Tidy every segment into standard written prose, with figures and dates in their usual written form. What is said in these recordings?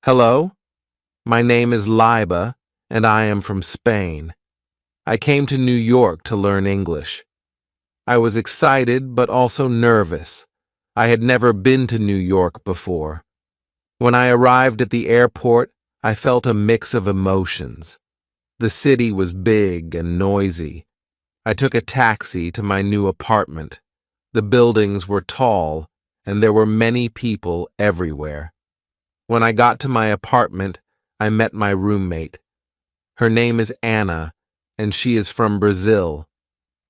Hello, my name is Liba, and I am from Spain. I came to New York to learn English. I was excited but also nervous. I had never been to New York before. When I arrived at the airport, I felt a mix of emotions. The city was big and noisy. I took a taxi to my new apartment. The buildings were tall, and there were many people everywhere. When I got to my apartment, I met my roommate. Her name is Anna, and she is from Brazil.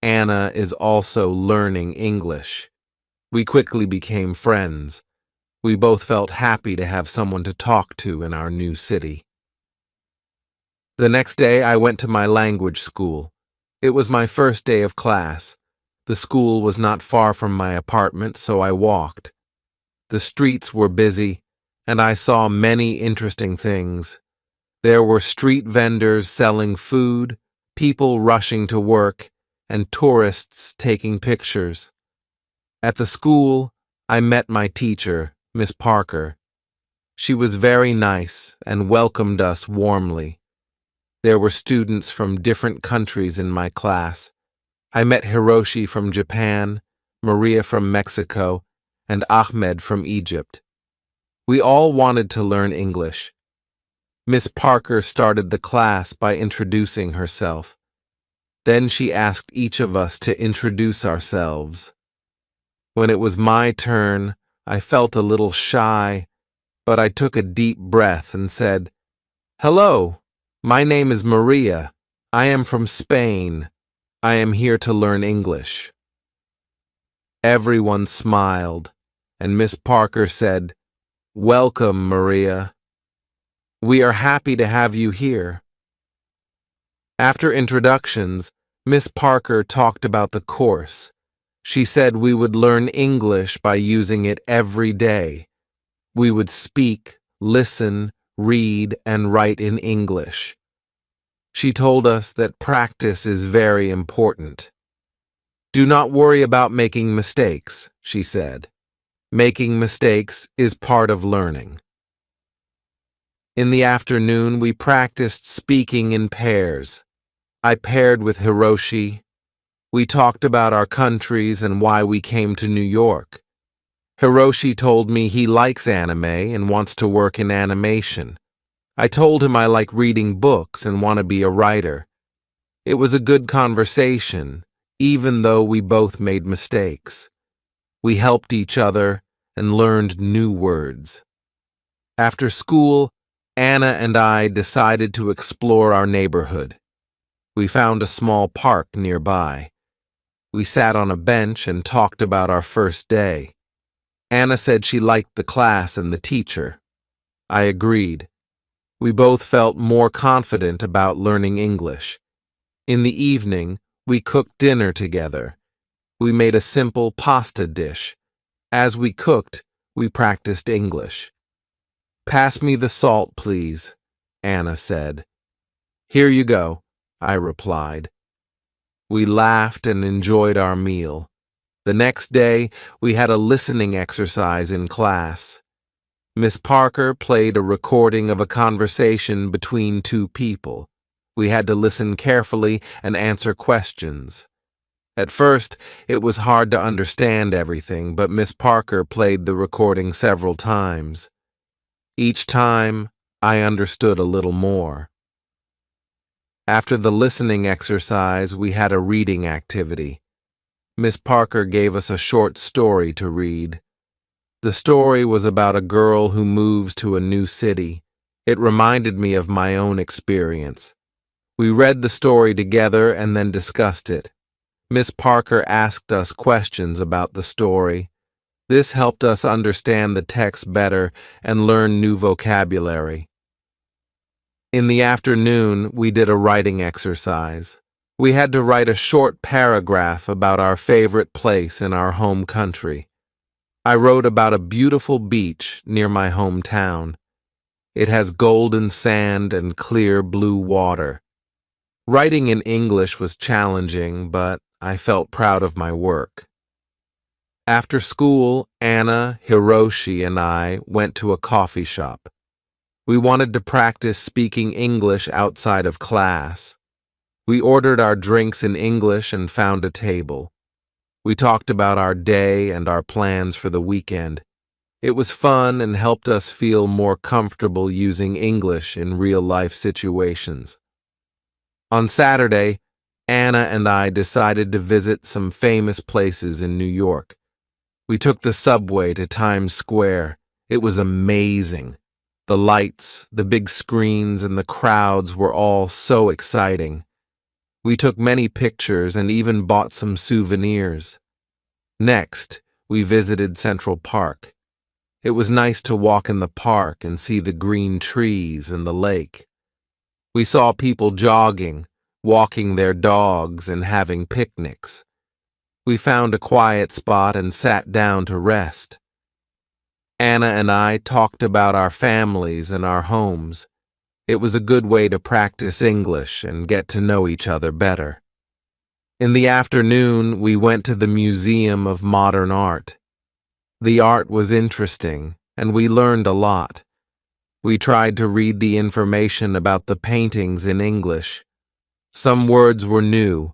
Anna is also learning English. We quickly became friends. We both felt happy to have someone to talk to in our new city. The next day, I went to my language school. It was my first day of class. The school was not far from my apartment, so I walked. The streets were busy, and I saw many interesting things. There were street vendors selling food, people rushing to work, and tourists taking pictures. At the school, I met my teacher, Miss Parker. She was very nice and welcomed us warmly. There were students from different countries in my class. I met Hiroshi from Japan, Maria from Mexico, and Ahmed from Egypt. We all wanted to learn English. Miss Parker started the class by introducing herself. Then she asked each of us to introduce ourselves. When it was my turn, I felt a little shy, but I took a deep breath and said, "Hello, my name is Maria. I am from Spain. I am here to learn English." Everyone smiled, and Miss Parker said, "Welcome, Maria. We are happy to have you here." After introductions, Miss Parker talked about the course. She said we would learn English by using it every day. We would speak, listen, read, and write in English. She told us that practice is very important. "Do not worry about making mistakes," she said. "Making mistakes is part of learning." In the afternoon, we practiced speaking in pairs. I paired with Hiroshi. We talked about our countries and why we came to New York. Hiroshi told me he likes anime and wants to work in animation. I told him I like reading books and want to be a writer. It was a good conversation, even though we both made mistakes. We helped each other and learned new words. After school, Anna and I decided to explore our neighborhood. We found a small park nearby. We sat on a bench and talked about our first day. Anna said she liked the class and the teacher. I agreed. We both felt more confident about learning English. In the evening, we cooked dinner together. We made a simple pasta dish. As we cooked, we practiced English. "Pass me the salt, please," Anna said. "Here you go," I replied. We laughed and enjoyed our meal. The next day, we had a listening exercise in class. Miss Parker played a recording of a conversation between two people. We had to listen carefully and answer questions. At first, it was hard to understand everything, but Miss Parker played the recording several times. Each time, I understood a little more. After the listening exercise, we had a reading activity. Miss Parker gave us a short story to read. The story was about a girl who moves to a new city. It reminded me of my own experience. We read the story together and then discussed it. Miss Parker asked us questions about the story. This helped us understand the text better and learn new vocabulary. In the afternoon, we did a writing exercise. We had to write a short paragraph about our favorite place in our home country. I wrote about a beautiful beach near my hometown. It has golden sand and clear blue water. Writing in English was challenging, but I felt proud of my work. After school, Anna, Hiroshi, and I went to a coffee shop. We wanted to practice speaking English outside of class. We ordered our drinks in English and found a table. We talked about our day and our plans for the weekend. It was fun and helped us feel more comfortable using English in real-life situations. On Saturday, Anna and I decided to visit some famous places in New York. We took the subway to Times Square. It was amazing. The lights, the big screens, and the crowds were all so exciting. We took many pictures and even bought some souvenirs. Next, we visited Central Park. It was nice to walk in the park and see the green trees and the lake. We saw people jogging, walking their dogs, and having picnics. We found a quiet spot and sat down to rest. Anna and I talked about our families and our homes. It was a good way to practice English and get to know each other better. In the afternoon, we went to the Museum of Modern Art. The art was interesting, and we learned a lot. We tried to read the information about the paintings in English. Some words were new,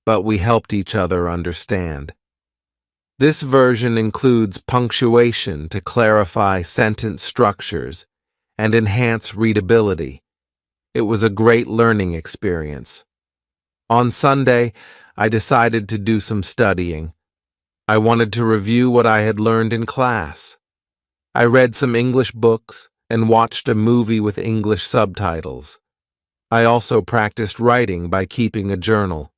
but we helped each other understand. This version includes punctuation to clarify sentence structures and enhance readability. It was a great learning experience. On Sunday, I decided to do some studying. I wanted to review what I had learned in class. I read some English books and watched a movie with English subtitles. I also practiced writing by keeping a journal.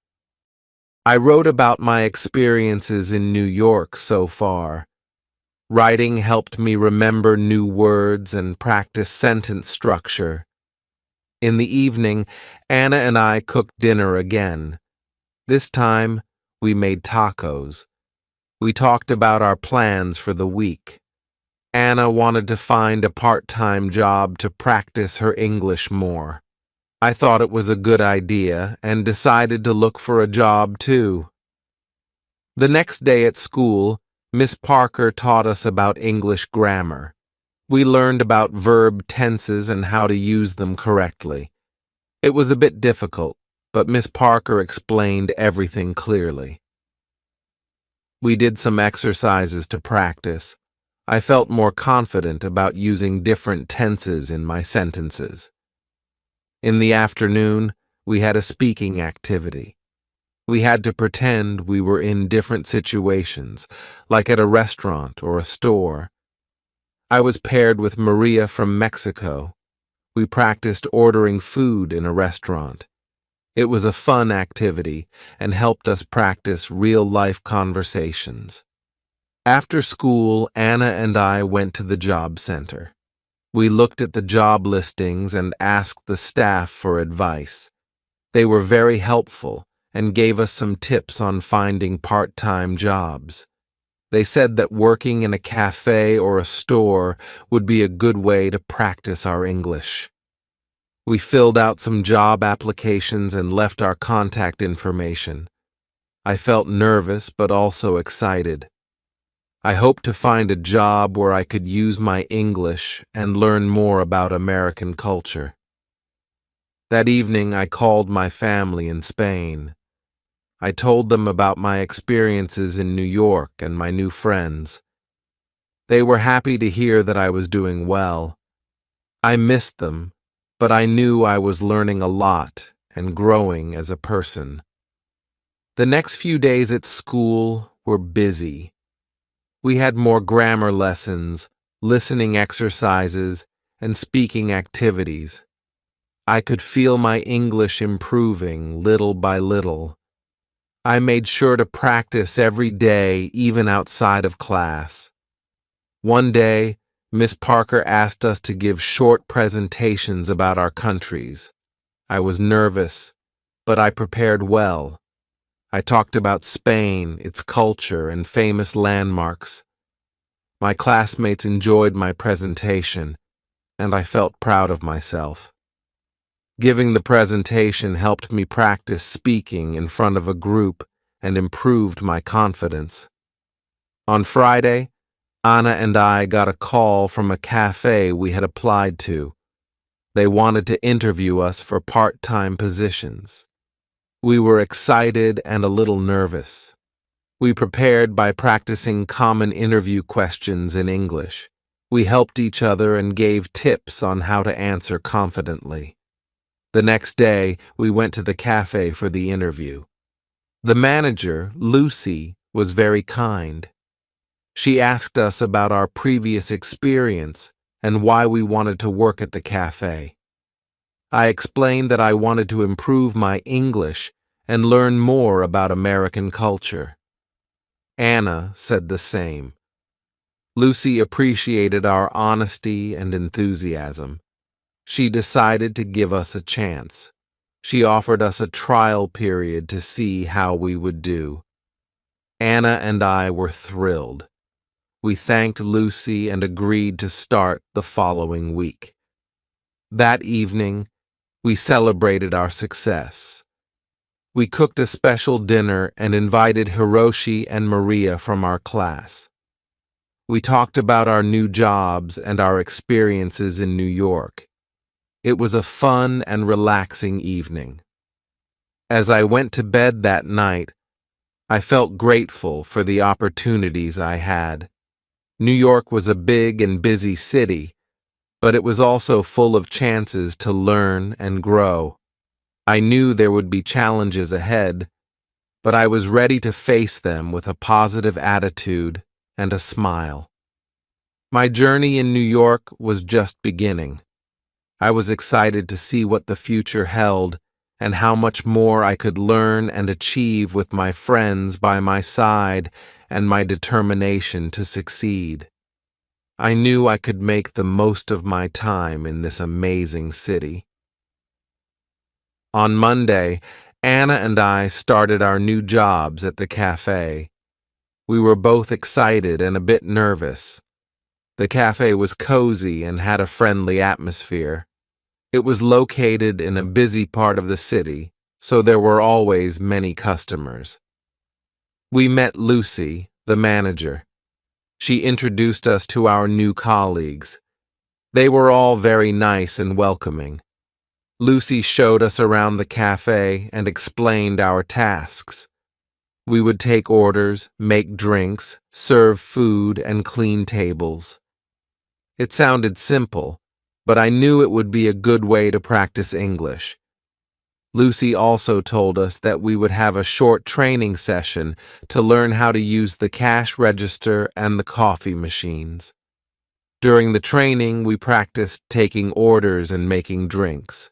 I wrote about my experiences in New York so far. Writing helped me remember new words and practice sentence structure. In the evening, Anna and I cooked dinner again. This time, we made tacos. We talked about our plans for the week. Anna wanted to find a part-time job to practice her English more. I thought it was a good idea and decided to look for a job too. The next day at school, Miss Parker taught us about English grammar. We learned about verb tenses and how to use them correctly. It was a bit difficult, but Miss Parker explained everything clearly. We did some exercises to practice. I felt more confident about using different tenses in my sentences. In the afternoon, we had a speaking activity. We had to pretend we were in different situations, like at a restaurant or a store. I was paired with Maria from Mexico. We practiced ordering food in a restaurant. It was a fun activity and helped us practice real-life conversations. After school, Anna and I went to the job center. We looked at the job listings and asked the staff for advice. They were very helpful and gave us some tips on finding part-time jobs. They said that working in a cafe or a store would be a good way to practice our English. We filled out some job applications and left our contact information. I felt nervous but also excited. I hoped to find a job where I could use my English and learn more about American culture. That evening, I called my family in Spain. I told them about my experiences in New York and my new friends. They were happy to hear that I was doing well. I missed them, but I knew I was learning a lot and growing as a person. The next few days at school were busy. We had more grammar lessons, listening exercises, and speaking activities. I could feel my English improving little by little. I made sure to practice every day, even outside of class. One day, Miss Parker asked us to give short presentations about our countries. I was nervous, but I prepared well. I talked about Spain, its culture, and famous landmarks. My classmates enjoyed my presentation, and I felt proud of myself. Giving the presentation helped me practice speaking in front of a group and improved my confidence. On Friday, Anna and I got a call from a cafe we had applied to. They wanted to interview us for part-time positions. We were excited and a little nervous. We prepared by practicing common interview questions in English. We helped each other and gave tips on how to answer confidently. The next day, we went to the cafe for the interview. The manager, Lucy, was very kind. She asked us about our previous experience and why we wanted to work at the cafe. I explained that I wanted to improve my English and learn more about American culture. Anna said the same. Lucy appreciated our honesty and enthusiasm. She decided to give us a chance. She offered us a trial period to see how we would do. Anna and I were thrilled. We thanked Lucy and agreed to start the following week. That evening, we celebrated our success. We cooked a special dinner and invited Hiroshi and Maria from our class. We talked about our new jobs and our experiences in New York. It was a fun and relaxing evening. As I went to bed that night, I felt grateful for the opportunities I had. New York was a big and busy city, but it was also full of chances to learn and grow. I knew there would be challenges ahead, but I was ready to face them with a positive attitude and a smile. My journey in New York was just beginning. I was excited to see what the future held and how much more I could learn and achieve with my friends by my side and my determination to succeed. I knew I could make the most of my time in this amazing city. On Monday, Anna and I started our new jobs at the cafe. We were both excited and a bit nervous. The cafe was cozy and had a friendly atmosphere. It was located in a busy part of the city, so there were always many customers. We met Lucy, the manager. She introduced us to our new colleagues. They were all very nice and welcoming. Lucy showed us around the cafe and explained our tasks. We would take orders, make drinks, serve food, and clean tables. It sounded simple, but I knew it would be a good way to practice English. Lucy also told us that we would have a short training session to learn how to use the cash register and the coffee machines. During the training, we practiced taking orders and making drinks.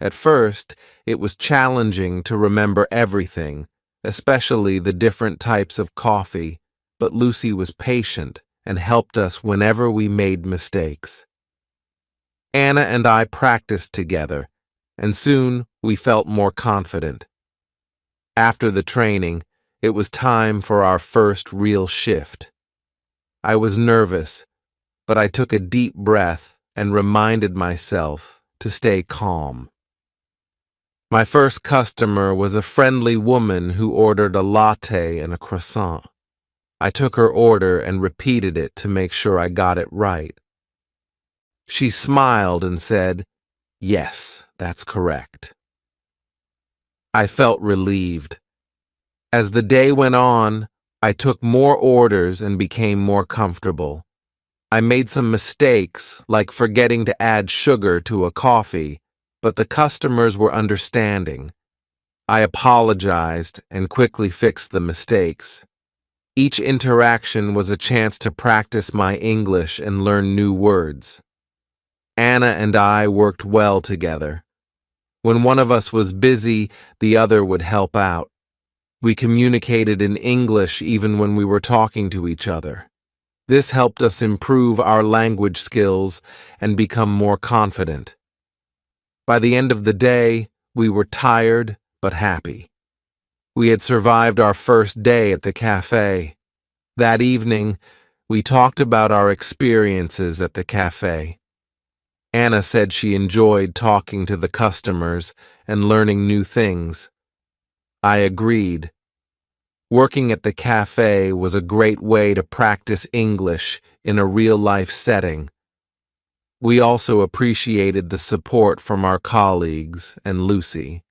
At first, it was challenging to remember everything, especially the different types of coffee, but Lucy was patient and helped us whenever we made mistakes. Anna and I practiced together, and soon we felt more confident. After the training, it was time for our first real shift. I was nervous, but I took a deep breath and reminded myself to stay calm. My first customer was a friendly woman who ordered a latte and a croissant. I took her order and repeated it to make sure I got it right. She smiled and said, "Yes, that's correct." I felt relieved. As the day went on, I took more orders and became more comfortable. I made some mistakes, like forgetting to add sugar to a coffee, but the customers were understanding. I apologized and quickly fixed the mistakes. Each interaction was a chance to practice my English and learn new words. Anna and I worked well together. When one of us was busy, the other would help out. We communicated in English even when we were talking to each other. This helped us improve our language skills and become more confident. By the end of the day, we were tired but happy. We had survived our first day at the cafe. That evening, we talked about our experiences at the cafe. Anna said she enjoyed talking to the customers and learning new things. I agreed. Working at the cafe was a great way to practice English in a real-life setting. We also appreciated the support from our colleagues and Lucy.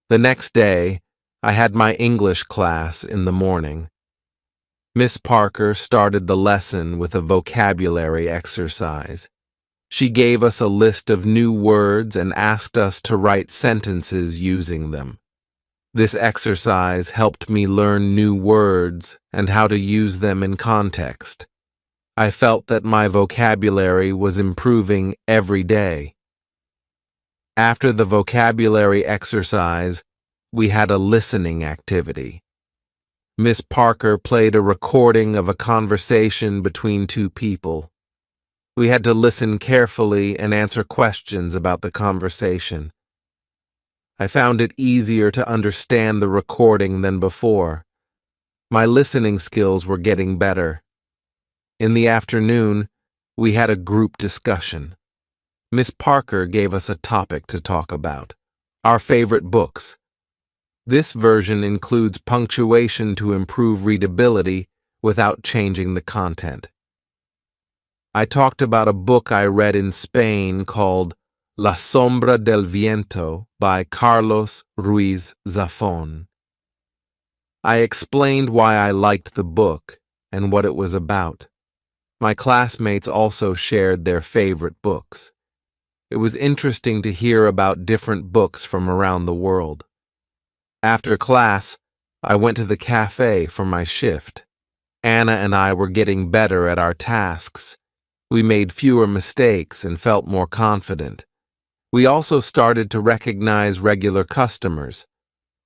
The next day, I had my English class in the morning. Miss Parker started the lesson with a vocabulary exercise. She gave us a list of new words and asked us to write sentences using them. This exercise helped me learn new words and how to use them in context. I felt that my vocabulary was improving every day. After the vocabulary exercise, we had a listening activity. Miss Parker played a recording of a conversation between two people. We had to listen carefully and answer questions about the conversation. I found it easier to understand the recording than before. My listening skills were getting better. In the afternoon, we had a group discussion. Miss Parker gave us a topic to talk about: our favorite books. This version includes punctuation to improve readability without changing the content. I talked about a book I read in Spain called La Sombra del Viento by Carlos Ruiz Zafón. I explained why I liked the book and what it was about. My classmates also shared their favorite books. It was interesting to hear about different books from around the world. After class, I went to the cafe for my shift. Anna and I were getting better at our tasks. We made fewer mistakes and felt more confident. We also started to recognize regular customers.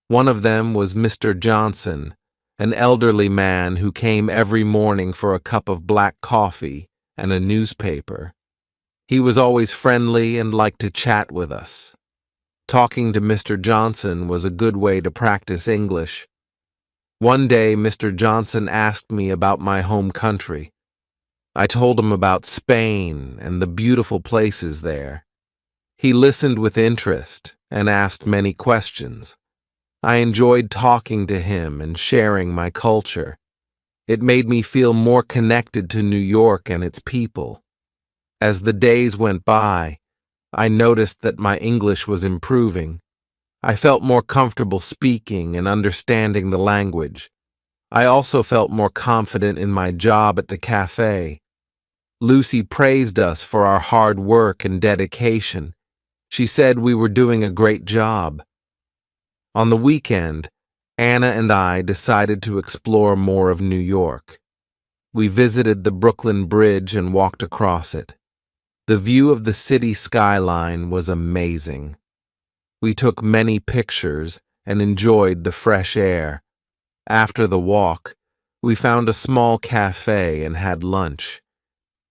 One of them was Mr. Johnson, an elderly man who came every morning for a cup of black coffee and a newspaper. He was always friendly and liked to chat with us. Talking to Mr. Johnson was a good way to practice English. One day, Mr. Johnson asked me about my home country. I told him about Spain and the beautiful places there. He listened with interest and asked many questions. I enjoyed talking to him and sharing my culture. It made me feel more connected to New York and its people. As the days went by, I noticed that my English was improving. I felt more comfortable speaking and understanding the language. I also felt more confident in my job at the cafe. Lucy praised us for our hard work and dedication. She said we were doing a great job. On the weekend, Anna and I decided to explore more of New York. We visited the Brooklyn Bridge and walked across it. The view of the city skyline was amazing. We took many pictures and enjoyed the fresh air. After the walk, we found a small cafe and had lunch.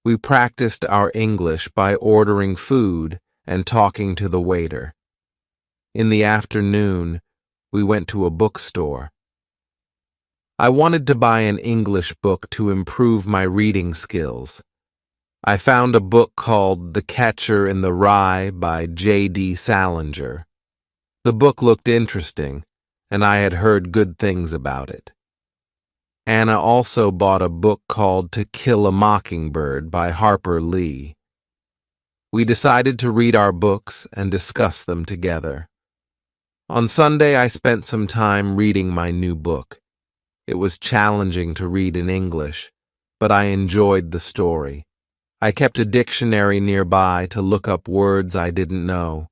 We practiced our English by ordering food and talking to the waiter. In the afternoon, we went to a bookstore. I wanted to buy an English book to improve my reading skills. I found a book called The Catcher in the Rye by J.D. Salinger. The book looked interesting, and I had heard good things about it. Anna also bought a book called To Kill a Mockingbird by Harper Lee. We decided to read our books and discuss them together. On Sunday, I spent some time reading my new book. It was challenging to read in English, but I enjoyed the story. I kept a dictionary nearby to look up words I didn't know.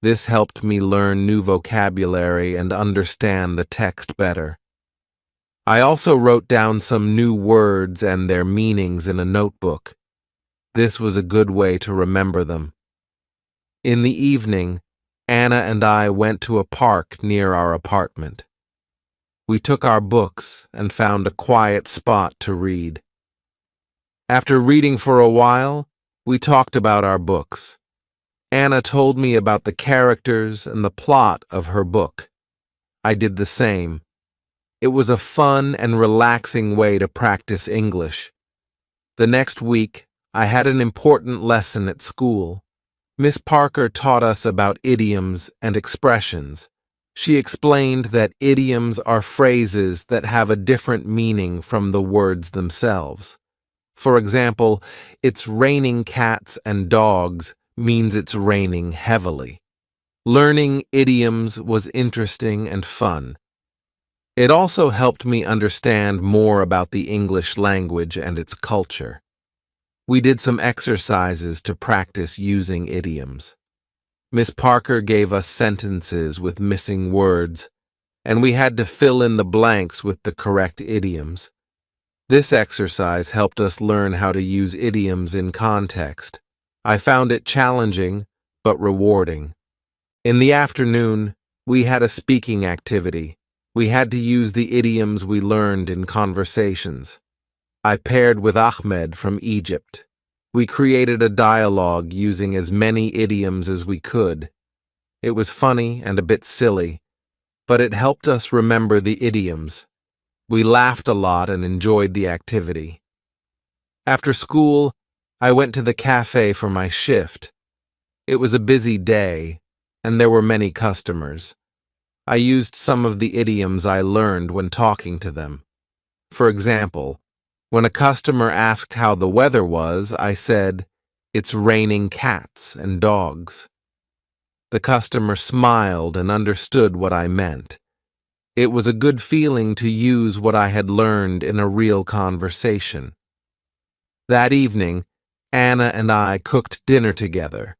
This helped me learn new vocabulary and understand the text better. I also wrote down some new words and their meanings in a notebook. This was a good way to remember them. In the evening, Anna and I went to a park near our apartment. We took our books and found a quiet spot to read. After reading for a while, we talked about our books. Anna told me about the characters and the plot of her book. I did the same. It was a fun and relaxing way to practice English. The next week, I had an important lesson at school. Miss Parker taught us about idioms and expressions. She explained that idioms are phrases that have a different meaning from the words themselves. For example, "It's raining cats and dogs" means it's raining heavily. Learning idioms was interesting and fun. It also helped me understand more about the English language and its culture. We did some exercises to practice using idioms. Miss Parker gave us sentences with missing words, and we had to fill in the blanks with the correct idioms. This exercise helped us learn how to use idioms in context. I found it challenging, but rewarding. In the afternoon, we had a speaking activity. We had to use the idioms we learned in conversations. I paired with Ahmed from Egypt. We created a dialogue using as many idioms as we could. It was funny and a bit silly, but it helped us remember the idioms. We laughed a lot and enjoyed the activity. After school, I went to the cafe for my shift. It was a busy day, and there were many customers. I used some of the idioms I learned when talking to them. For example, when a customer asked how the weather was, I said, "It's raining cats and dogs." The customer smiled and understood what I meant. It was a good feeling to use what I had learned in a real conversation. That evening, Anna and I cooked dinner together.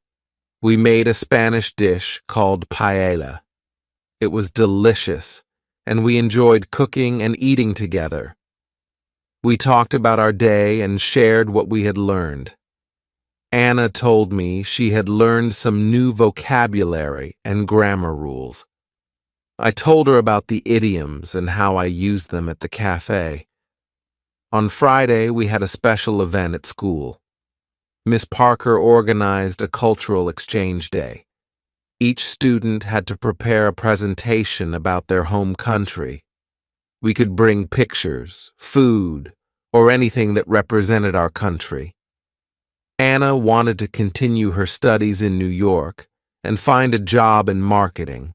We made a Spanish dish called paella. It was delicious, and we enjoyed cooking and eating together. We talked about our day and shared what we had learned. Anna told me she had learned some new vocabulary and grammar rules. I told her about the idioms and how I used them at the cafe. On Friday, we had a special event at school. Miss Parker organized a cultural exchange day. Each student had to prepare a presentation about their home country. We could bring pictures, food, or anything that represented our country. Anna wanted to continue her studies in New York and find a job in marketing.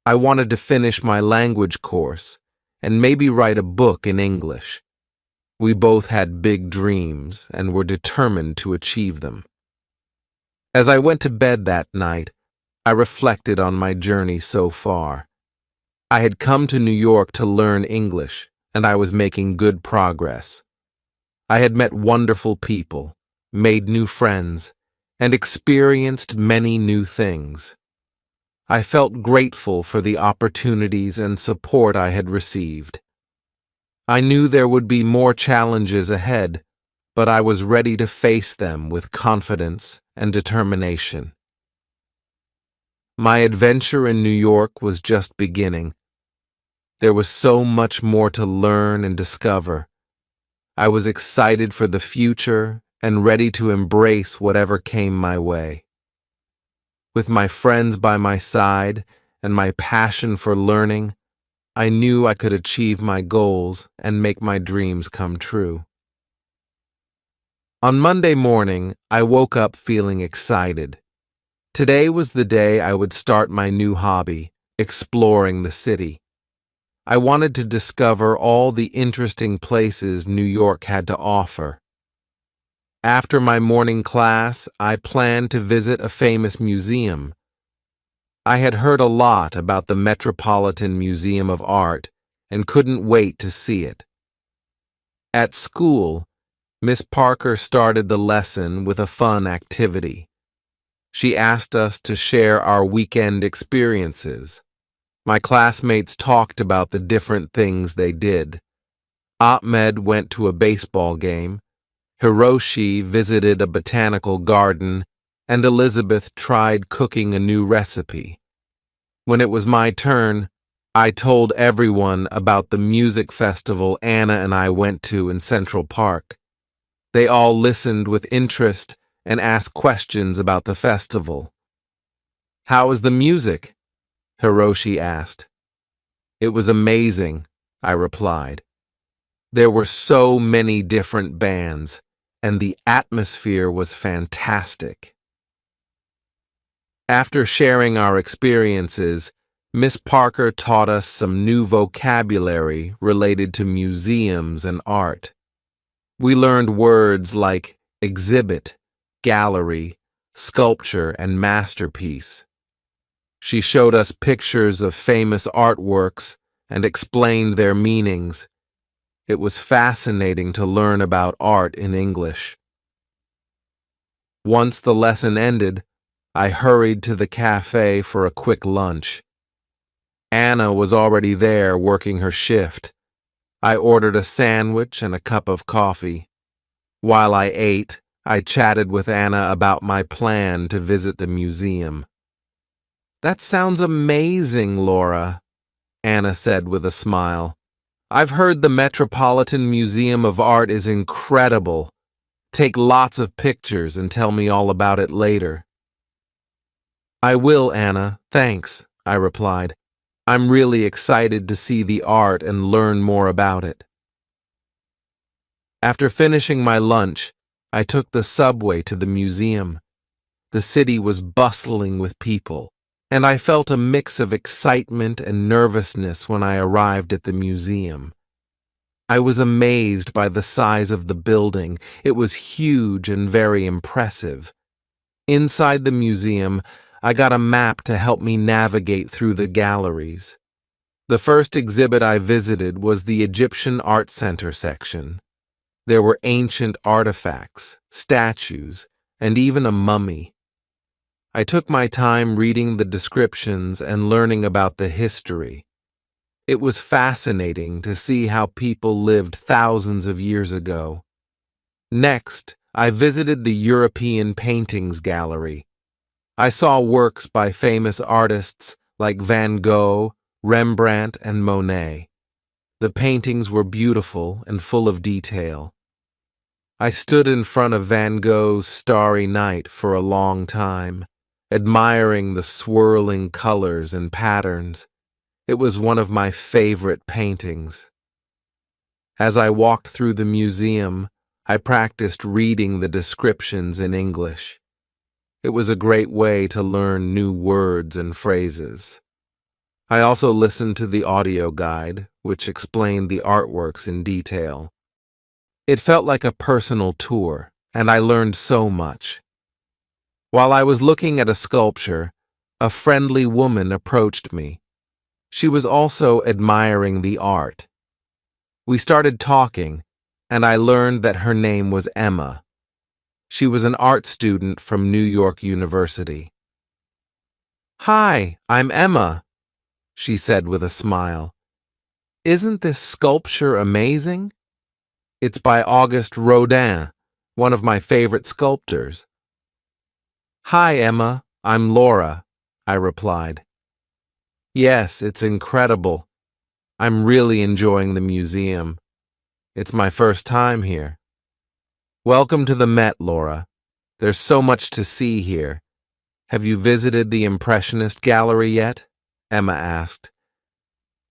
I wanted to finish my language course and maybe write a book in English. We both had big dreams and were determined to achieve them. As I went to bed that night, I reflected on my journey so far. I had come to New York to learn English, and I was making good progress. I had met wonderful people, made new friends, and experienced many new things. I felt grateful for the opportunities and support I had received. I knew there would be more challenges ahead, but I was ready to face them with confidence and determination. My adventure in New York was just beginning. There was so much more to learn and discover. I was excited for the future and ready to embrace whatever came my way. With my friends by my side and my passion for learning, I knew I could achieve my goals and make my dreams come true. On Monday morning, I woke up feeling excited. Today was the day I would start my new hobby, exploring the city. I wanted to discover all the interesting places New York had to offer. After my morning class, I planned to visit a famous museum. I had heard a lot about the Metropolitan Museum of Art and couldn't wait to see it. At school, Miss Parker started the lesson with a fun activity. She asked us to share our weekend experiences. My classmates talked about the different things they did. Ahmed went to a baseball game, Hiroshi visited a botanical garden, and Elizabeth tried cooking a new recipe. When it was my turn, I told everyone about the music festival Anna and I went to in Central Park. They all listened with interest and asked questions about the festival. "How was the music?" Hiroshi asked. "It was amazing," I replied. There were so many different bands, and the atmosphere was fantastic. After sharing our experiences, Miss Parker taught us some new vocabulary related to museums and art. We learned words like exhibit, gallery, sculpture, and masterpiece. She showed us pictures of famous artworks and explained their meanings. It was fascinating to learn about art in English. Once the lesson ended, I hurried to the cafe for a quick lunch. Anna was already there working her shift. I ordered a sandwich and a cup of coffee. While I ate, I chatted with Anna about my plan to visit the museum. "That sounds amazing, Laura," Anna said with a smile. "I've heard the Metropolitan Museum of Art is incredible. Take lots of pictures and tell me all about it later." "I will, Anna, thanks," I replied. "I'm really excited to see the art and learn more about it." After finishing my lunch, I took the subway to the museum. The city was bustling with people, and I felt a mix of excitement and nervousness when I arrived at the museum. I was amazed by the size of the building. It was huge and very impressive. Inside the museum, I got a map to help me navigate through the galleries. The first exhibit I visited was the Egyptian Art Center section. There were ancient artifacts, statues, and even a mummy. I took my time reading the descriptions and learning about the history. It was fascinating to see how people lived thousands of years ago. Next, I visited the European Paintings Gallery. I saw works by famous artists like Van Gogh, Rembrandt, and Monet. The paintings were beautiful and full of detail. I stood in front of Van Gogh's Starry Night for a long time, admiring the swirling colors and patterns. It was one of my favorite paintings. As I walked through the museum, I practiced reading the descriptions in English. It was a great way to learn new words and phrases. I also listened to the audio guide, which explained the artworks in detail. It felt like a personal tour, and I learned so much. While I was looking at a sculpture, a friendly woman approached me. She was also admiring the art. We started talking, and I learned that her name was Emma. She was an art student from New York University. "Hi, I'm Emma," she said with a smile. "Isn't this sculpture amazing? It's by Auguste Rodin, one of my favorite sculptors." "Hi, Emma, I'm Laura," I replied. "Yes, it's incredible. I'm really enjoying the museum. It's my first time here." "Welcome to the Met, Laura. There's so much to see here. Have you visited the Impressionist Gallery yet?" Emma asked.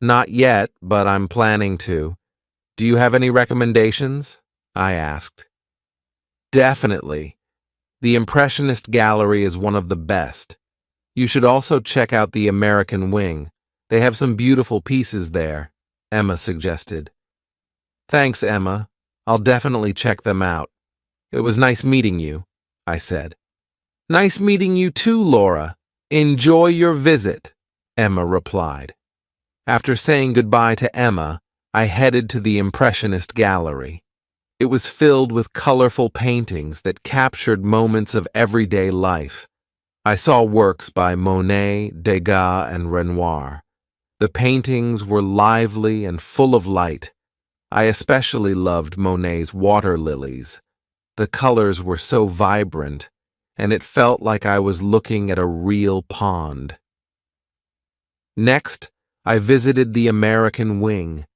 "Not yet, but I'm planning to. Do you have any recommendations?" I asked. "Definitely. The Impressionist Gallery is one of the best. You should also check out the American Wing. They have some beautiful pieces there," Emma suggested. "Thanks, Emma. I'll definitely check them out. It was nice meeting you," I said. "Nice meeting you too, Laura. Enjoy your visit," Emma replied. After saying goodbye to Emma, I headed to the Impressionist Gallery. It was filled with colorful paintings that captured moments of everyday life. I saw works by Monet, Degas, and Renoir. The paintings were lively and full of light. I especially loved Monet's water lilies. The colors were so vibrant, and it felt like I was looking at a real pond. Next, I visited the American Wing.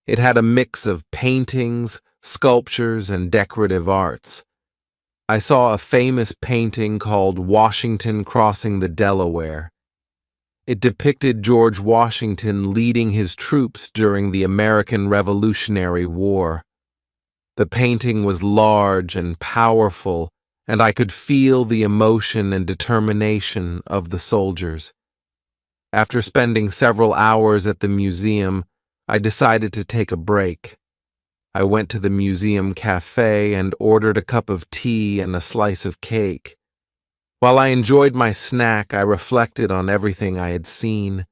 It had a mix of paintings, sculptures, and decorative arts. I saw a famous painting called Washington Crossing the Delaware. It depicted George Washington leading his troops during the American Revolutionary War. The painting was large and powerful, and I could feel the emotion and determination of the soldiers. After spending several hours at the museum, I decided to take a break. I went to the museum cafe and ordered a cup of tea and a slice of cake. While I enjoyed my snack, I reflected on everything I had seen.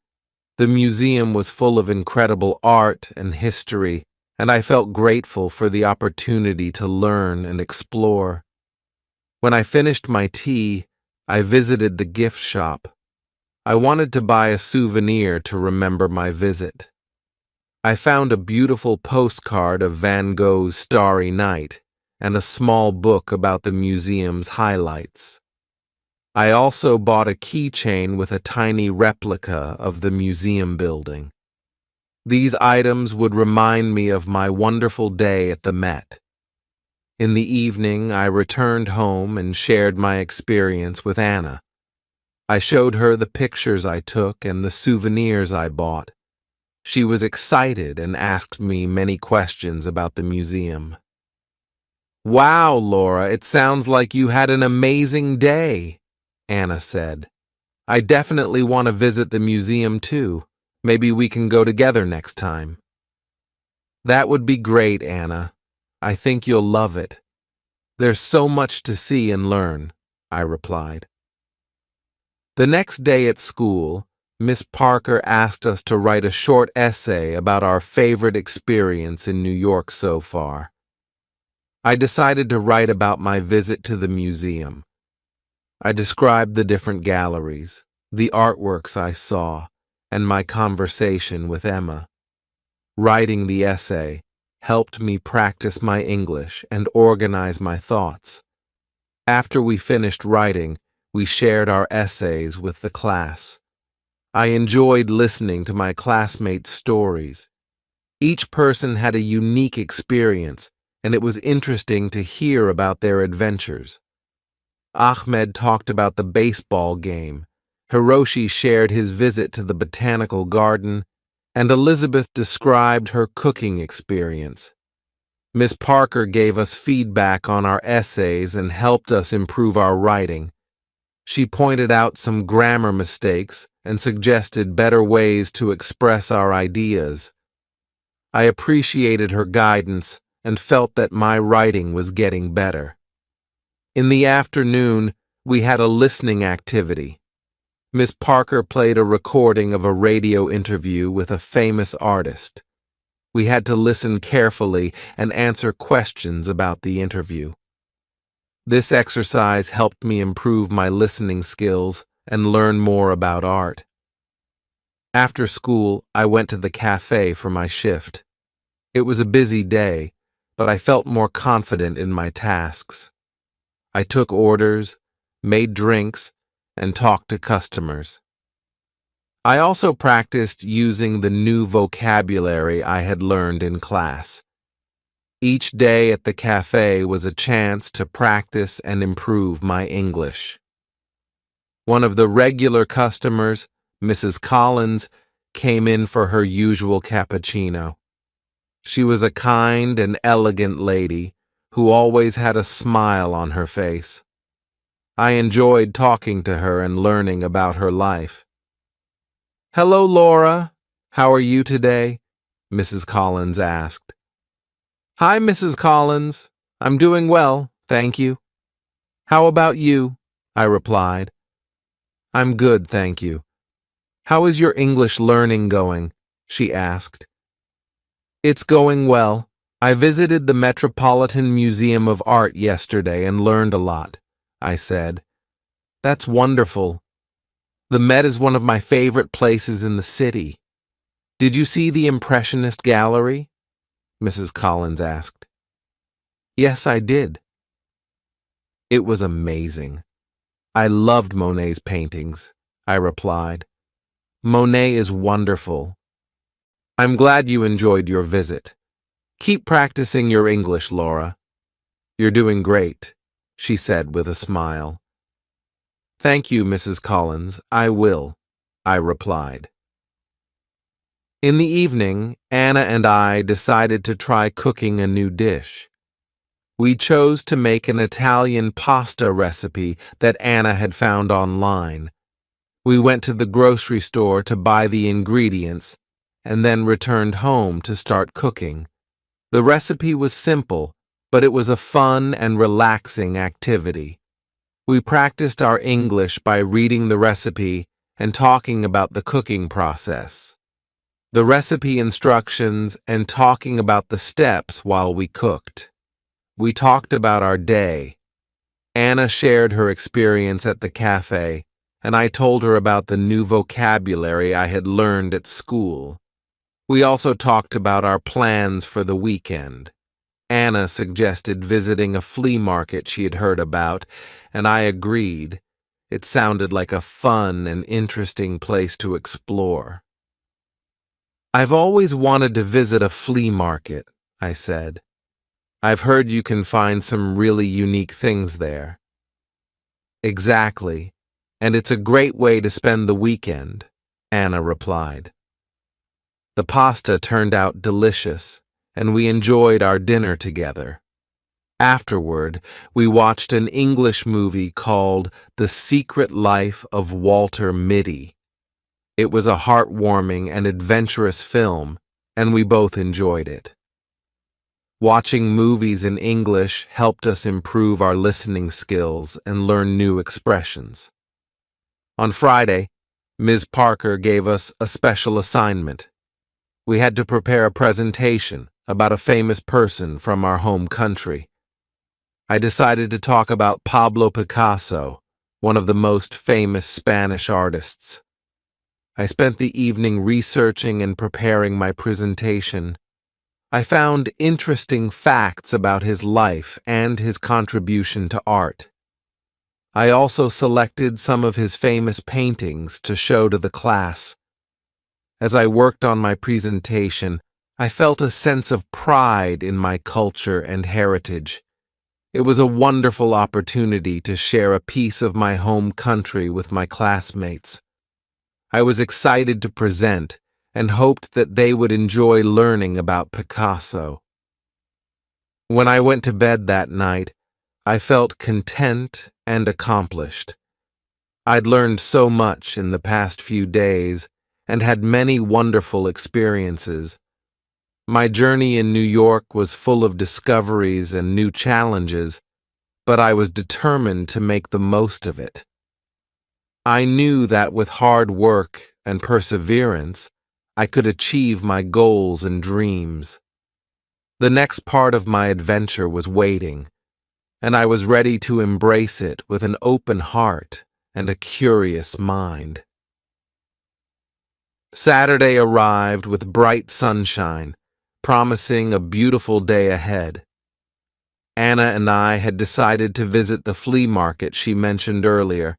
The museum was full of incredible art and history, and I felt grateful for the opportunity to learn and explore. When I finished my tea, I visited the gift shop. I wanted to buy a souvenir to remember my visit. I found a beautiful postcard of Van Gogh's Starry Night and a small book about the museum's highlights. I also bought a keychain with a tiny replica of the museum building. These items would remind me of my wonderful day at the Met. In the evening, I returned home and shared my experience with Anna. I showed her the pictures I took and the souvenirs I bought. She was excited and asked me many questions about the museum. "Wow, Laura, it sounds like you had an amazing day," Anna said. "I definitely want to visit the museum too. Maybe we can go together next time." "That would be great, Anna. I think you'll love it. There's so much to see and learn," I replied. The next day at school, Miss Parker asked us to write a short essay about our favorite experience in New York so far. I decided to write about my visit to the museum. I described the different galleries, the artworks I saw, and my conversation with Emma. Writing the essay helped me practice my English and organize my thoughts. After we finished writing, we shared our essays with the class. I enjoyed listening to my classmates' stories. Each person had a unique experience, and it was interesting to hear about their adventures. Ahmed talked about the baseball game, Hiroshi shared his visit to the botanical garden, and Elizabeth described her cooking experience. Miss Parker gave us feedback on our essays and helped us improve our writing. She pointed out some grammar mistakes and suggested better ways to express our ideas. I appreciated her guidance and felt that my writing was getting better. In the afternoon, we had a listening activity. Miss Parker played a recording of a radio interview with a famous artist. We had to listen carefully and answer questions about the interview. This exercise helped me improve my listening skills and learn more about art. After school, I went to the cafe for my shift. It was a busy day, but I felt more confident in my tasks. I took orders, made drinks, and talked to customers. I also practiced using the new vocabulary I had learned in class. Each day at the cafe was a chance to practice and improve my English. One of the regular customers, Mrs. Collins, came in for her usual cappuccino. She was a kind and elegant lady who always had a smile on her face. I enjoyed talking to her and learning about her life. "Hello, Laura. How are you today?" Mrs. Collins asked. "Hi, Mrs. Collins. I'm doing well, thank you." "How about you?" I replied. "I'm good, thank you." "How is your English learning going?" she asked. "It's going well. I visited the Metropolitan Museum of Art yesterday and learned a lot," I said. "That's wonderful. The Met is one of my favorite places in the city. Did you see the Impressionist Gallery?" Mrs. Collins asked. "Yes, I did." "It was amazing. I loved Monet's paintings," I replied. "Monet is wonderful. I'm glad you enjoyed your visit. Keep practicing your English, Laura. You're doing great," she said with a smile. "Thank you, Mrs. Collins. I will," I replied. In the evening, Anna and I decided to try cooking a new dish. We chose to make an Italian pasta recipe that Anna had found online. We went to the grocery store to buy the ingredients and then returned home to start cooking. The recipe was simple, but it was a fun and relaxing activity. We practiced our English by reading the recipe and talking about the cooking process, the recipe instructions, and talking about the steps while we cooked. We talked about our day. Anna shared her experience at the cafe, and I told her about the new vocabulary I had learned at school. We also talked about our plans for the weekend. Anna suggested visiting a flea market she had heard about, and I agreed. It sounded like a fun and interesting place to explore. "I've always wanted to visit a flea market," I said. "I've heard you can find some really unique things there." "Exactly, and it's a great way to spend the weekend," Anna replied. The pasta turned out delicious, and we enjoyed our dinner together. Afterward, we watched an English movie called The Secret Life of Walter Mitty. It was a heartwarming and adventurous film, and we both enjoyed it. Watching movies in English helped us improve our listening skills and learn new expressions. On Friday, Ms. Parker gave us a special assignment. We had to prepare a presentation about a famous person from our home country. I decided to talk about Pablo Picasso, one of the most famous Spanish artists. I spent the evening researching and preparing my presentation. I found interesting facts about his life and his contribution to art. I also selected some of his famous paintings to show to the class. As I worked on my presentation, I felt a sense of pride in my culture and heritage. It was a wonderful opportunity to share a piece of my home country with my classmates. I was excited to present and hoped that they would enjoy learning about Picasso. When I went to bed that night, I felt content and accomplished. I'd learned so much in the past few days and had many wonderful experiences. My journey in New York was full of discoveries and new challenges, but I was determined to make the most of it. I knew that with hard work and perseverance, I could achieve my goals and dreams. The next part of my adventure was waiting, and I was ready to embrace it with an open heart and a curious mind. Saturday arrived with bright sunshine, promising a beautiful day ahead. Anna and I had decided to visit the flea market she mentioned earlier.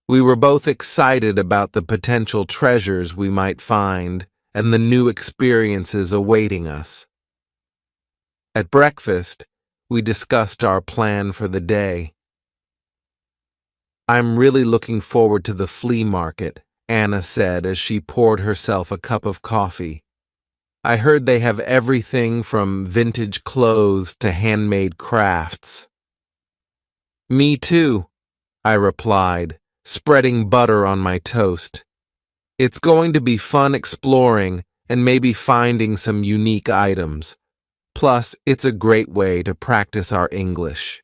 We were both excited about the potential treasures we might find and the new experiences awaiting us. At breakfast, we discussed our plan for the day. "I'm really looking forward to the flea market," Anna said as she poured herself a cup of coffee. "I heard they have everything from vintage clothes to handmade crafts." "Me too," I replied, spreading butter on my toast. "It's going to be fun exploring and maybe finding some unique items. Plus, it's a great way to practice our English."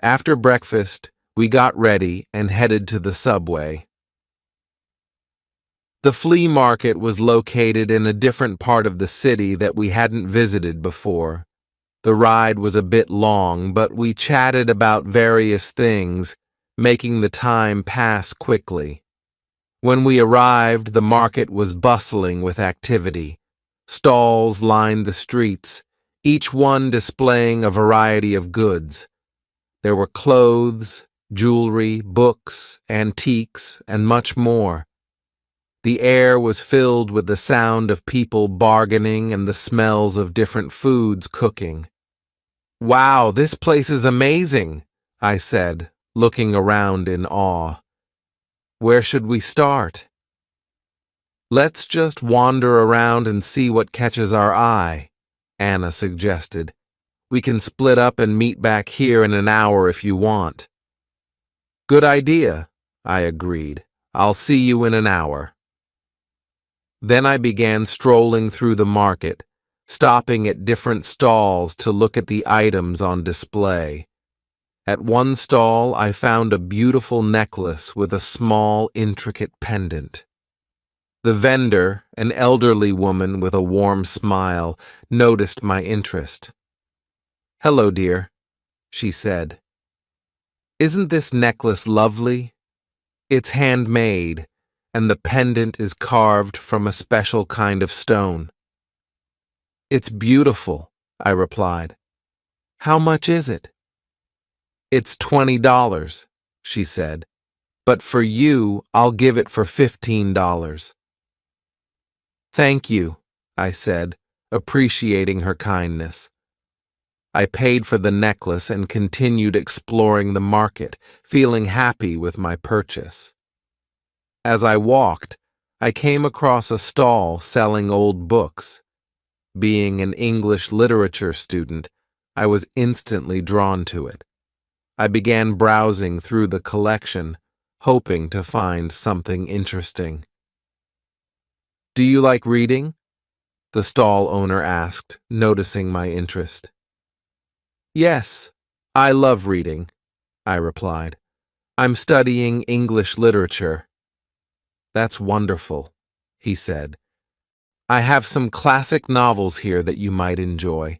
After breakfast, we got ready and headed to the subway. The flea market was located in a different part of the city that we hadn't visited before. The ride was a bit long, but we chatted about various things, making the time pass quickly. When we arrived, the market was bustling with activity. Stalls lined the streets, each one displaying a variety of goods. There were clothes, jewelry, books, antiques, and much more. The air was filled with the sound of people bargaining and the smells of different foods cooking. "Wow, this place is amazing," I said, looking around in awe. "Where should we start?" "Let's just wander around and see what catches our eye," Anna suggested. "We can split up and meet back here in an hour if you want." "Good idea," I agreed. "I'll see you in an hour." Then I began strolling through the market, stopping at different stalls to look at the items on display. At one stall, I found a beautiful necklace with a small, intricate pendant. The vendor, an elderly woman with a warm smile, noticed my interest. "Hello, dear," she said. "Isn't this necklace lovely? It's handmade, and the pendant is carved from a special kind of stone." "It's beautiful," I replied. "How much is it?" "It's $20, she said, "but for you, I'll give it for $15. "Thank you," I said, appreciating her kindness. I paid for the necklace and continued exploring the market, feeling happy with my purchase. As I walked, I came across a stall selling old books. Being an English literature student, I was instantly drawn to it. I began browsing through the collection, hoping to find something interesting. "Do you like reading?" the stall owner asked, noticing my interest. "Yes, I love reading," I replied. "I'm studying English literature." "That's wonderful," he said. "I have some classic novels here that you might enjoy.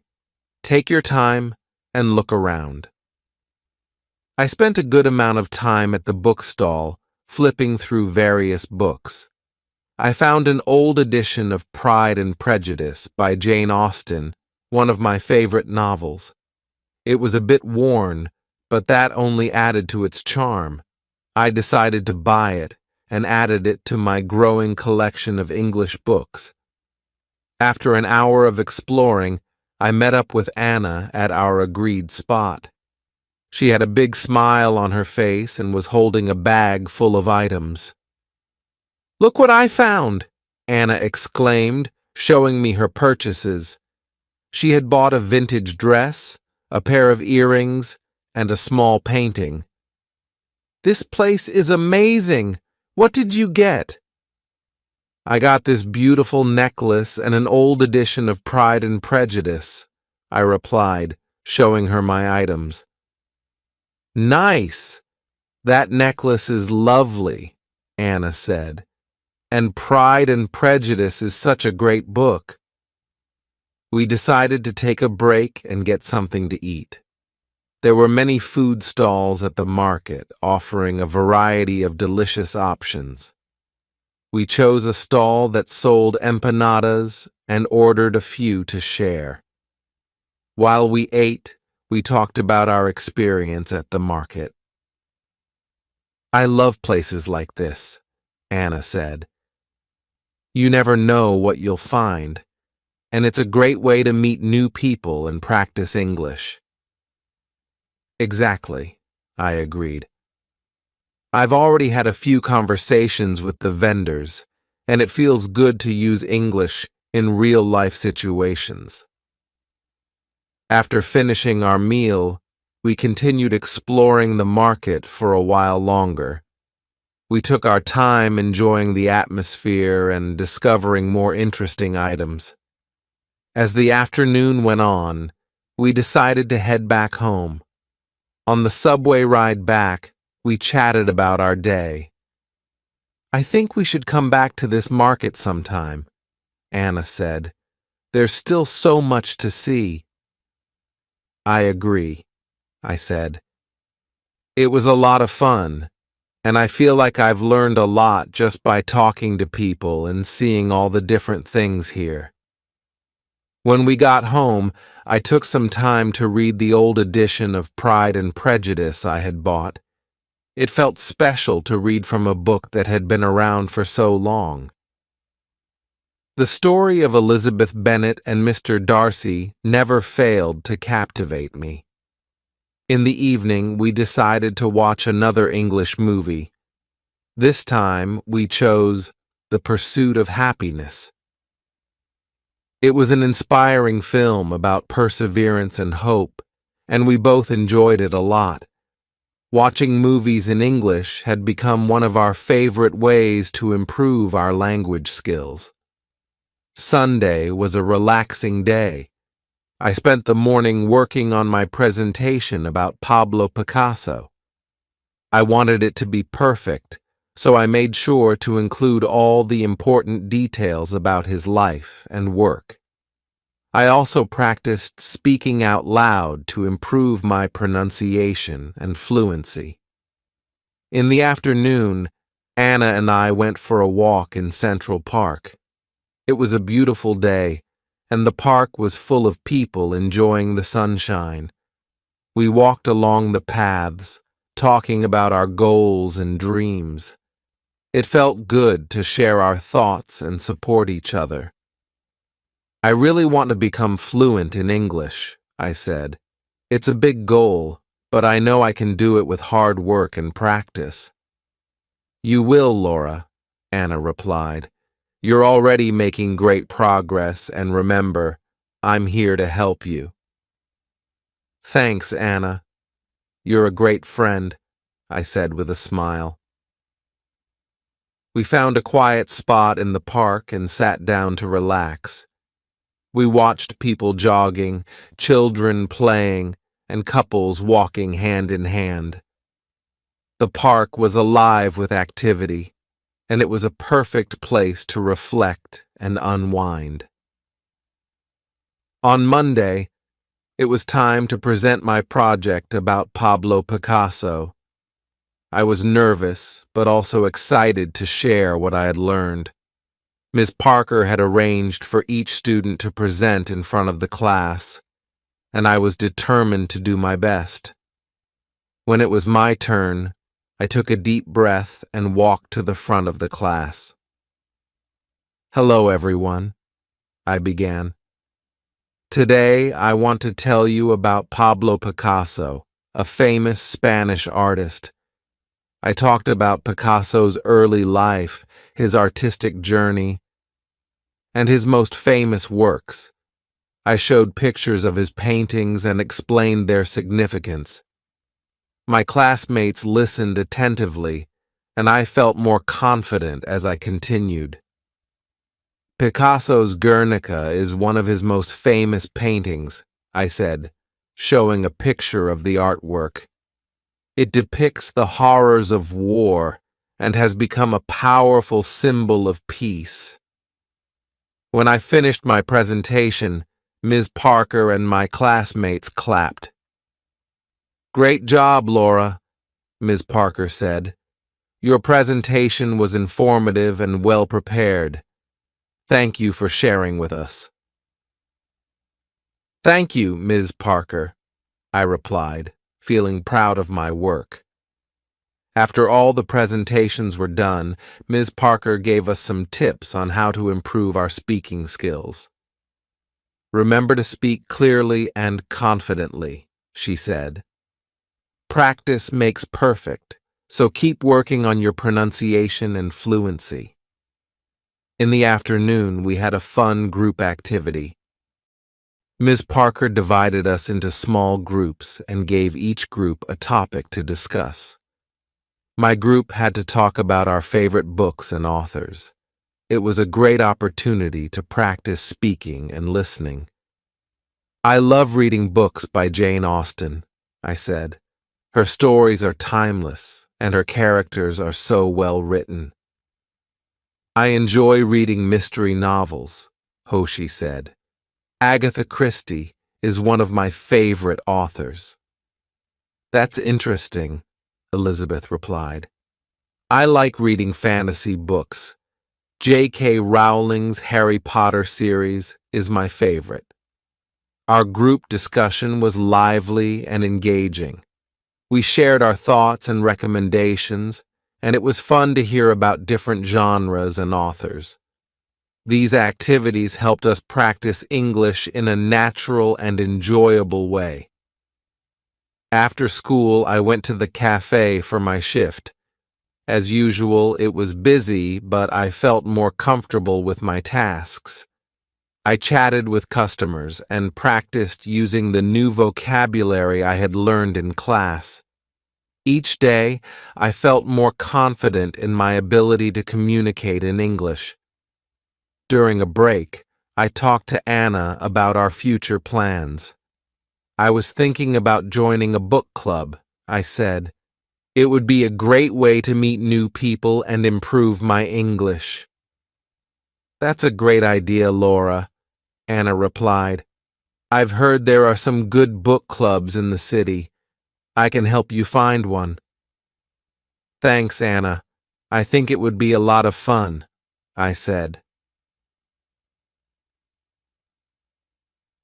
Take your time and look around." I spent a good amount of time at the bookstall, flipping through various books. I found an old edition of Pride and Prejudice by Jane Austen, one of my favorite novels. It was a bit worn, but that only added to its charm. I decided to buy it and added it to my growing collection of English books. After an hour of exploring, I met up with Anna at our agreed spot. She had a big smile on her face and was holding a bag full of items. "Look what I found!" Anna exclaimed, showing me her purchases. She had bought a vintage dress, a pair of earrings, and a small painting. "This place is amazing! What did you get?" "I got this beautiful necklace and an old edition of Pride and Prejudice," I replied, showing her my items. "Nice! That necklace is lovely," Anna said. "And Pride and Prejudice is such a great book." We decided to take a break and get something to eat. There were many food stalls at the market, offering a variety of delicious options. We chose a stall that sold empanadas and ordered a few to share. While we ate, we talked about our experience at the market. "I love places like this," Anna said. "You never know what you'll find, and it's a great way to meet new people and practice English." "Exactly," I agreed. "I've already had a few conversations with the vendors, and it feels good to use English in real-life situations." After finishing our meal, we continued exploring the market for a while longer. We took our time enjoying the atmosphere and discovering more interesting items. As the afternoon went on, we decided to head back home. On the subway ride back, we chatted about our day. "I think we should come back to this market sometime," Anna said. "There's still so much to see." "I agree," I said. "It was a lot of fun, and I feel like I've learned a lot just by talking to people and seeing all the different things here." When we got home, I took some time to read the old edition of Pride and Prejudice I had bought. It felt special to read from a book that had been around for so long. The story of Elizabeth Bennet and Mr. Darcy never failed to captivate me. In the evening, we decided to watch another English movie. This time, we chose The Pursuit of Happiness. It was an inspiring film about perseverance and hope, and we both enjoyed it a lot. Watching movies in English had become one of our favorite ways to improve our language skills. Sunday was a relaxing day. I spent the morning working on my presentation about Pablo Picasso. I wanted it to be perfect, so I made sure to include all the important details about his life and work. I also practiced speaking out loud to improve my pronunciation and fluency. In the afternoon, Anna and I went for a walk in Central Park. It was a beautiful day, and the park was full of people enjoying the sunshine. We walked along the paths, talking about our goals and dreams. It felt good to share our thoughts and support each other. I really want to become fluent in English, I said. It's a big goal, but I know I can do it with hard work and practice. You will, Laura, Anna replied. You're already making great progress, and remember, I'm here to help you. Thanks, Anna. You're a great friend, I said with a smile. We found a quiet spot in the park and sat down to relax. We watched people jogging, children playing, and couples walking hand in hand. The park was alive with activity, and it was a perfect place to reflect and unwind. On Monday, it was time to present my project about Pablo Picasso. I was nervous, but also excited to share what I had learned. Ms. Parker had arranged for each student to present in front of the class, and I was determined to do my best. When it was my turn, I took a deep breath and walked to the front of the class. Hello, everyone, I began. Today, I want to tell you about Pablo Picasso, a famous Spanish artist. I talked about Picasso's early life, his artistic journey, and his most famous works. I showed pictures of his paintings and explained their significance. My classmates listened attentively, and I felt more confident as I continued. Picasso's Guernica is one of his most famous paintings, I said, showing a picture of the artwork. It depicts the horrors of war and has become a powerful symbol of peace. When I finished my presentation, Ms. Parker and my classmates clapped. Great job, Laura, Ms. Parker said. Your presentation was informative and well prepared. Thank you for sharing with us. Thank you, Ms. Parker, I replied, feeling proud of my work. After all the presentations were done, Ms. Parker gave us some tips on how to improve our speaking skills. Remember to speak clearly and confidently, she said. Practice makes perfect, so keep working on your pronunciation and fluency. In the afternoon, we had a fun group activity. Ms. Parker divided us into small groups and gave each group a topic to discuss. My group had to talk about our favorite books and authors. It was a great opportunity to practice speaking and listening. I love reading books by Jane Austen, I said. Her stories are timeless, and her characters are so well written. I enjoy reading mystery novels, Hoshi said. Agatha Christie is one of my favorite authors. That's interesting, Elizabeth replied. I like reading fantasy books. J.K. Rowling's Harry Potter series is my favorite. Our group discussion was lively and engaging. We shared our thoughts and recommendations, and it was fun to hear about different genres and authors. These activities helped us practice English in a natural and enjoyable way. After school, I went to the cafe for my shift. As usual, it was busy, but I felt more comfortable with my tasks. I chatted with customers and practiced using the new vocabulary I had learned in class. Each day, I felt more confident in my ability to communicate in English. During a break, I talked to Anna about our future plans. I was thinking about joining a book club, I said. It would be a great way to meet new people and improve my English. That's a great idea, Laura, Anna replied. I've heard there are some good book clubs in the city. I can help you find one. Thanks, Anna. I think it would be a lot of fun, I said.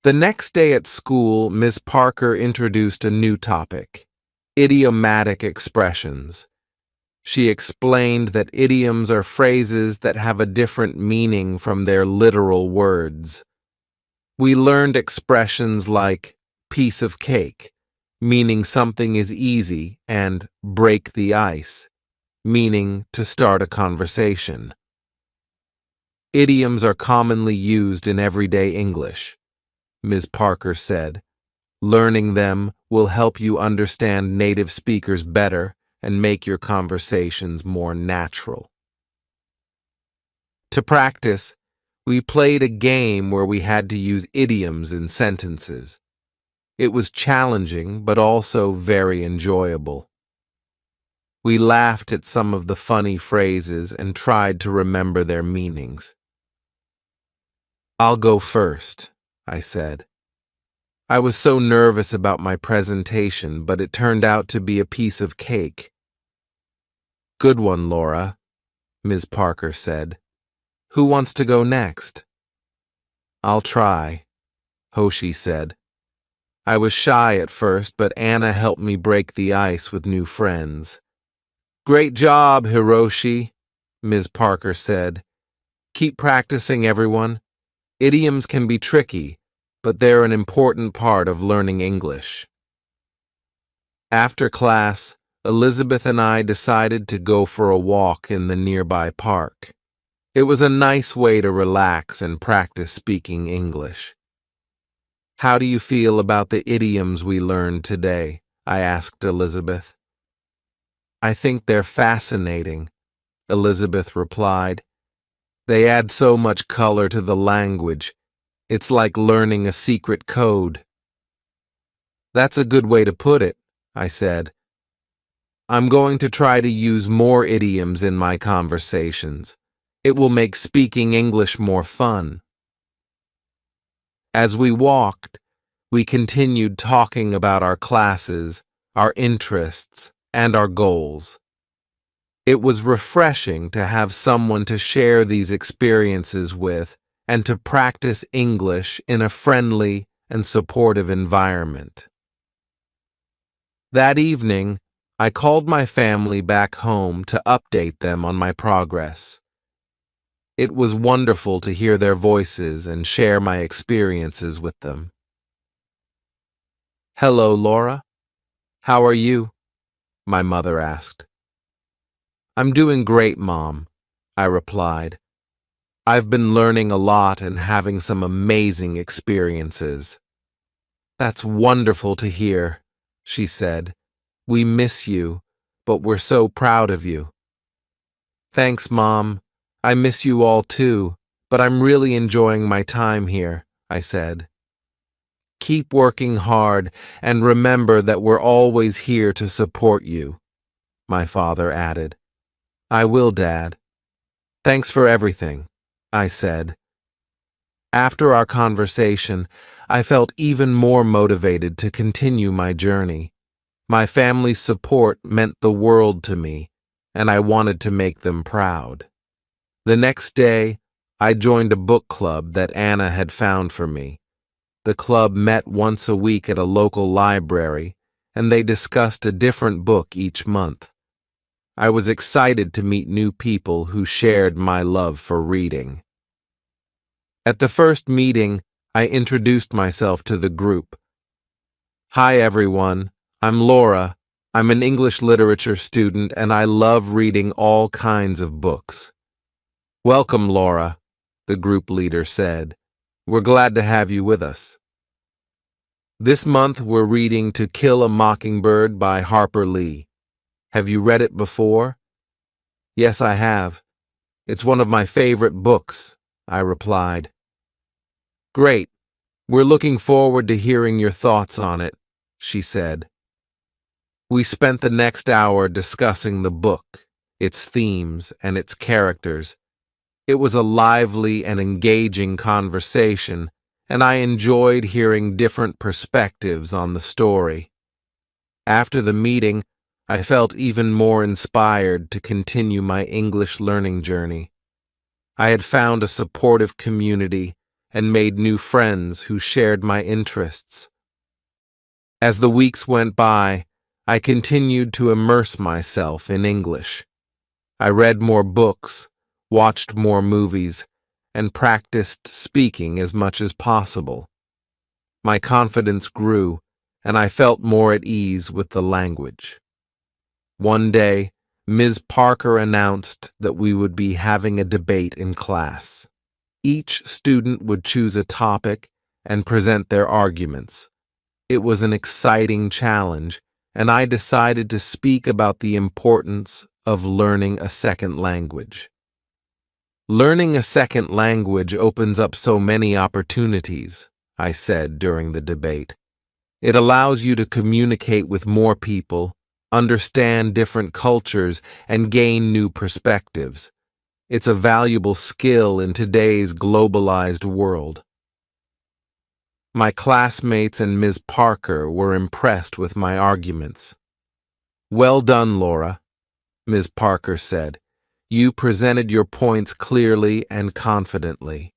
The next day at school, Ms. Parker introduced a new topic: idiomatic expressions. She explained that idioms are phrases that have a different meaning from their literal words. We learned expressions like piece of cake, meaning something is easy, and break the ice, meaning to start a conversation. Idioms are commonly used in everyday English, Ms. Parker said. Learning them will help you understand native speakers better and make your conversations more natural. To practice, we played a game where we had to use idioms in sentences. It was challenging, but also very enjoyable. We laughed at some of the funny phrases and tried to remember their meanings. I'll go first, I said. I was so nervous about my presentation, but it turned out to be a piece of cake. Good one, Laura, Ms. Parker said. Who wants to go next? I'll try, Hoshi said. I was shy at first, but Anna helped me break the ice with new friends. Great job, Hiroshi, Ms. Parker said. Keep practicing, everyone. Idioms can be tricky, but they're an important part of learning English. After class, Elizabeth and I decided to go for a walk in the nearby park. It was a nice way to relax and practice speaking English. How do you feel about the idioms we learned today? I asked Elizabeth. I think they're fascinating, Elizabeth replied. They add so much color to the language. It's like learning a secret code. That's a good way to put it, I said. I'm going to try to use more idioms in my conversations. It will make speaking English more fun. As we walked, we continued talking about our classes, our interests, and our goals. It was refreshing to have someone to share these experiences with and to practice English in a friendly and supportive environment. That evening, I called my family back home to update them on my progress. It was wonderful to hear their voices and share my experiences with them. Hello, Laura. How are you? My mother asked. I'm doing great, Mom, I replied. I've been learning a lot and having some amazing experiences. That's wonderful to hear, she said. We miss you, but we're so proud of you. Thanks, Mom. I miss you all too, but I'm really enjoying my time here, I said. Keep working hard and remember that we're always here to support you, my father added. I will, Dad. Thanks for everything, I said. After our conversation, I felt even more motivated to continue my journey. My family's support meant the world to me, and I wanted to make them proud. The next day, I joined a book club that Anna had found for me. The club met once a week at a local library, and they discussed a different book each month. I was excited to meet new people who shared my love for reading. At the first meeting, I introduced myself to the group. Hi, everyone. I'm Laura. I'm an English literature student, and I love reading all kinds of books. Welcome, Laura, the group leader said. We're glad to have you with us. This month we're reading To Kill a Mockingbird by Harper Lee. Have you read it before? Yes, I have. It's one of my favorite books, I replied. Great. We're looking forward to hearing your thoughts on it, she said. We spent the next hour discussing the book, its themes, and its characters. It was a lively and engaging conversation, and I enjoyed hearing different perspectives on the story. After the meeting, I felt even more inspired to continue my English learning journey. I had found a supportive community and made new friends who shared my interests. As the weeks went by, I continued to immerse myself in English. I read more books, watched more movies, and practiced speaking as much as possible. My confidence grew, and I felt more at ease with the language. One day, Ms. Parker announced that we would be having a debate in class. Each student would choose a topic and present their arguments. It was an exciting challenge, and I decided to speak about the importance of learning a second language. Learning a second language opens up so many opportunities, I said during the debate. It allows you to communicate with more people, understand different cultures, and gain new perspectives. It's a valuable skill in today's globalized world. My classmates and Ms. Parker were impressed with my arguments. "Well done, Laura," Ms. Parker said. "You presented your points clearly and confidently."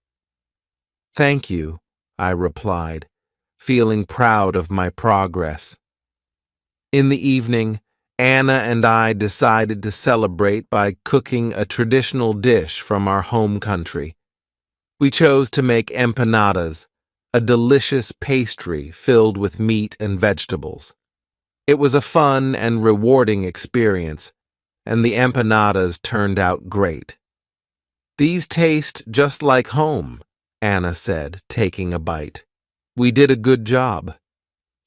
"Thank you," I replied, feeling proud of my progress. In the evening, Anna and I decided to celebrate by cooking a traditional dish from our home country. We chose to make empanadas, a delicious pastry filled with meat and vegetables. It was a fun and rewarding experience, and the empanadas turned out great. "These taste just like home," Anna said, taking a bite. "We did a good job."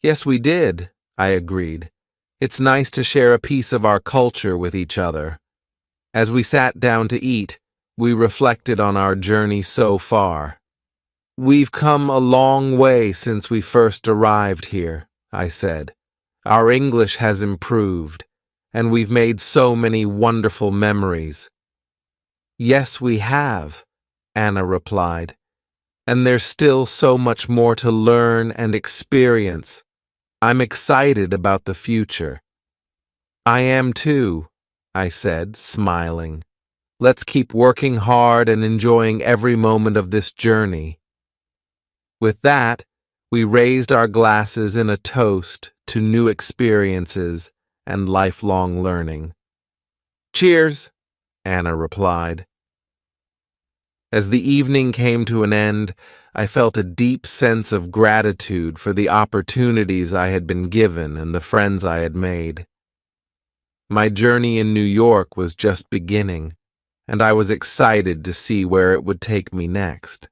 "Yes, we did," I agreed. "It's nice to share a piece of our culture with each other." As we sat down to eat, we reflected on our journey so far. "We've come a long way since we first arrived here," I said. "Our English has improved, and we've made so many wonderful memories." "Yes, we have," Anna replied. "And there's still so much more to learn and experience. I'm excited about the future." "I am too," I said, smiling. "Let's keep working hard and enjoying every moment of this journey." With that, we raised our glasses in a toast to new experiences and lifelong learning. "Cheers," Anna replied. As the evening came to an end, I felt a deep sense of gratitude for the opportunities I had been given and the friends I had made. My journey in New York was just beginning, and I was excited to see where it would take me next.